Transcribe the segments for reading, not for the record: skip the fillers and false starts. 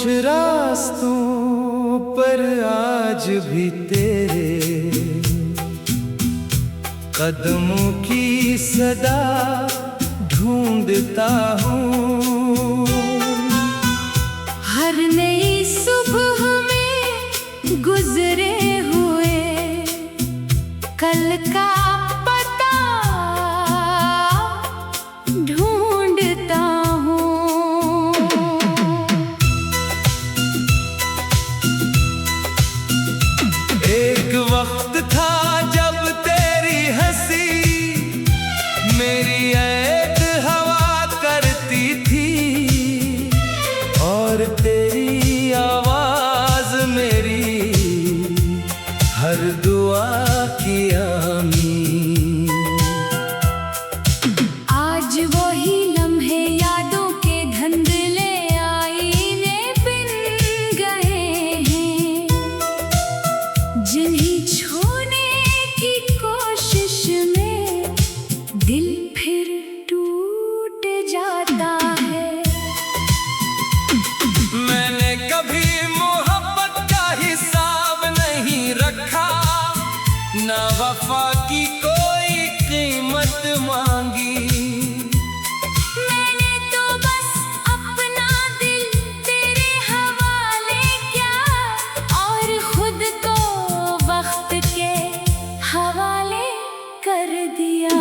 रास्तों पर आज भी तेरे कदमों की सदा ढूंढता हूँ। हर नई सुबह में गुजरे हुए कल का पता ढूंढता हूँ। एक वक्त था जब तेरी हंसी मेरी ऐद हवा करती थी और तेरी आवाज मेरी हर दुआ की आमीन। आज वही लम्हे यादों के धुंधले आईने बिन गए हैं, जिन्हें छूने की कोशिश में दिल फिर टूट जाता है। मैंने कभी मोहब्बत का हिसाब नहीं रखा, ना वफा की कोई कीमत मांगी। मैंने तो बस अपना दिल तेरे हवाले किया और खुद को वक्त के हवाले कर दिया।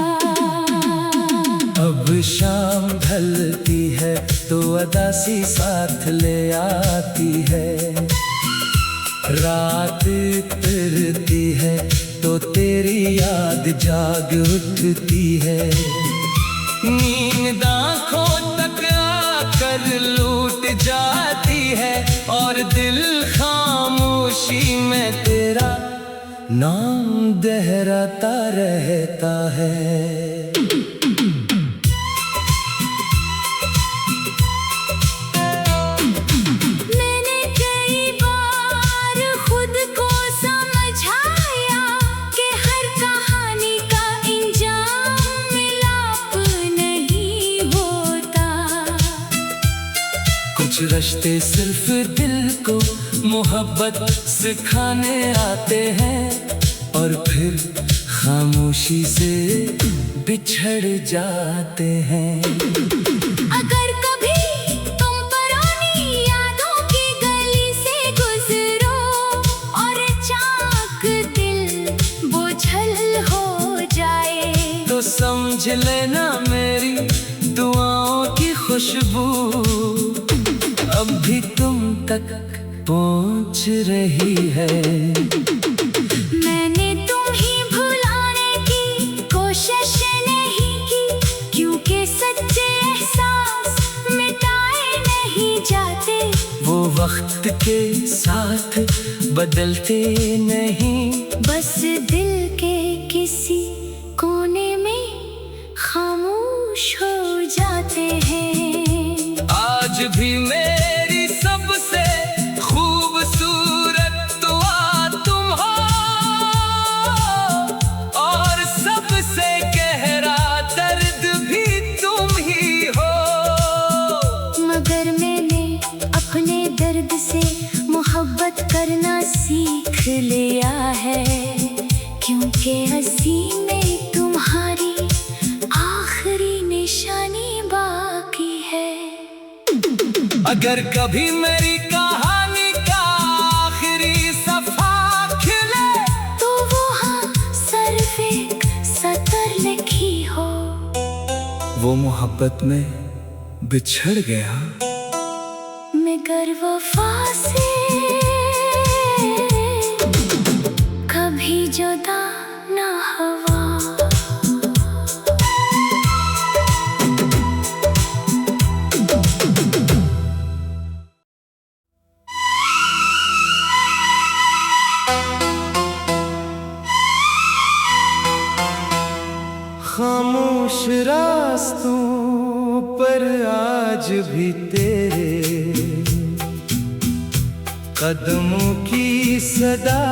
अब शाम ढलती है तो अदासी साथ ले आती है, रात उतरती है तो तेरी याद जाग उठती है। नींद आँखों तक आकर लूट जाती है और दिल खामोशी में तेरा नाम दोहराता रहता है। मैंने कई बार खुद को समझाया कि हर कहानी का इंजाम मिलाप नहीं होता। कुछ रिश्ते सिर्फ दिल को मोहब्बत सिखाने आते हैं और फिर खामोशी से बिछड़ जाते हैं। अगर कभी तुम पुरानी यादों की गली से गुजरो और अचानक दिल बोझल हो जाए तो समझ लेना मेरी दुआओं की खुशबू अब भी तुम तक पहुंच रही है। मैंने तुम्हें भुलाने की कोशिश नहीं की, क्योंकि सच्चे एहसास मिटाए नहीं जाते। वो वक्त के साथ बदलते नहीं, बस दिल के किसी कोने में खामोश हो जाते हैं। आज भी मेरी सबसे खूबसूरत दुआ तुम हो और सबसे गहरा दर्द भी तुम ही हो। मगर मैंने अपने दर्द से मोहब्बत करना सीख लिया है, क्योंकि हंसी में तुम्हारी आखिरी निशानी बाकी है। अगर कभी मेरी कहानी का आखिरी सफा खिले तो वो हाँ सिर्फ एक सतर लिखी हो। वो मोहब्बत में बिछड़ गया मगर वफा से कभी जुदा ना हुआ। खामोश रास्तों पर आज भी तेरे कदमों की सदा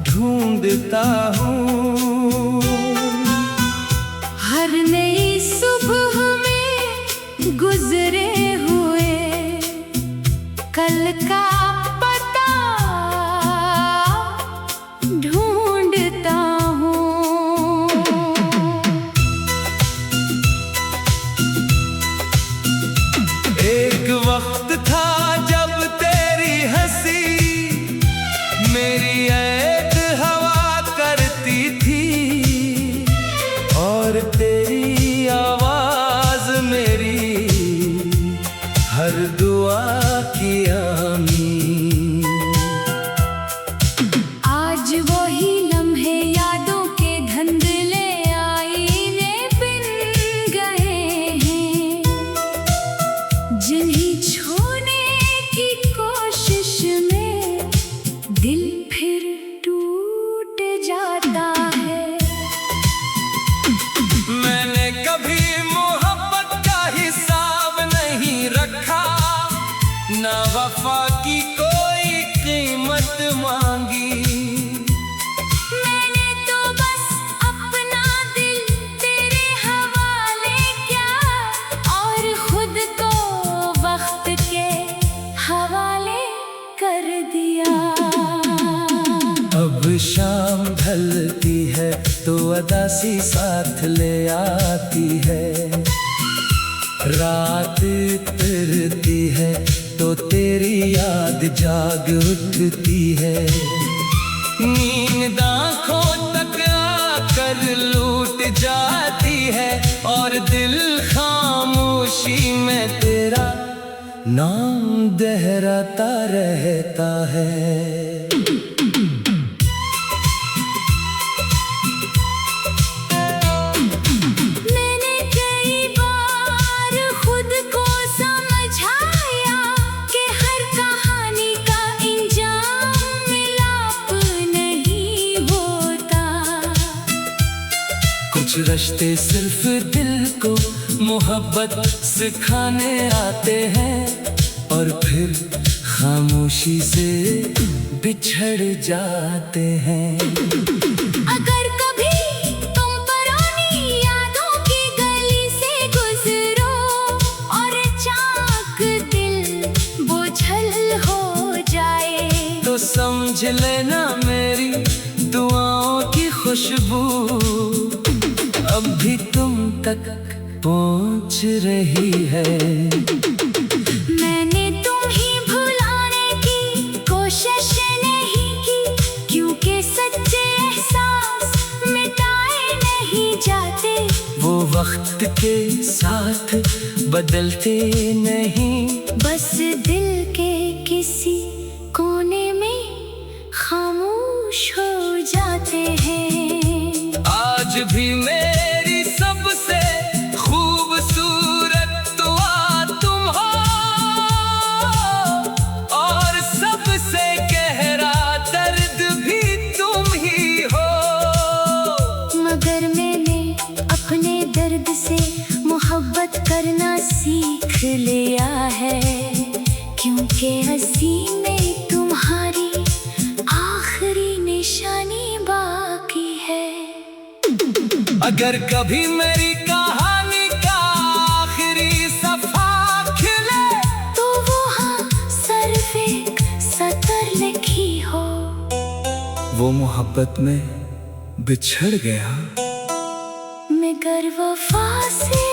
ढूंढता हूँ। हर नई सुबह में गुजरे हुए कल मंजिल का पता ढूंढता हूँ। एक वक्त था जब तेरी हंसी मेरी ऐद हवा करती थी, और तेरी आवाज मेरी हर दुआ की आमीन। आज वही लम्हे यादों के धुंधले आईने बिन गए हैं, जिन्हें छूने की कोशिश में दिल फिर टूट जाता है। मैंने कभी मोहब्बत का हिसाब नहीं रखा, ना वफा की कोई कीमत मांगी। मैंने तो बस अपना दिल तेरे हवाले किया, और खुद को वक्त के हवाले कर दिया। अब शाम ढलती है तो अदासी साथ ले आती है, रात उतरती है तो तेरी याद जाग उठती है। नींद आँखों तक आकर लूट जाती है, और दिल खामोशी में तेरा नाम दोहराता रहता है। मैंने कई बार खुद को समझाया कि हर कहानी का इंजाम मिलाप नहीं होता। कुछ रिश्ते सिर्फ दिल को मोहब्बत सिखाने आते हैं, और फिर खामोशी से बिछड़ जाते हैं। अगर कभी तुम पुरानी यादों की गली से गुजरो और अचानक दिल बोझल हो जाए, तो समझ लेना मेरी दुआओं की खुशबू अब भी तुम तक पहुंच रही है। मैंने तुम्हें भुलाने की कोशिश नहीं की, क्योंकि सच्चे एहसास मिटाए नहीं जाते। वो वक्त के साथ बदलते नहीं, बस दिल के किसी कोने में खामोश हो जाते हैं। आज भी मेरी सबसे खूबसूरत दुआ तुम हो, और सबसे गहरा दर्द भी तुम ही हो। मगर मैंने अपने दर्द से मोहब्बत करना सीख लिया है, क्योंकि हंसी में तुम्हारी आखिरी निशानी बाकी है। अगर कभी मेरी कहानी का आखिरी सफा खिले, तो वो हाँ सिर्फ एक सतर लिखी हो। वो मोहब्बत में बिछड़ गया मगर वफा से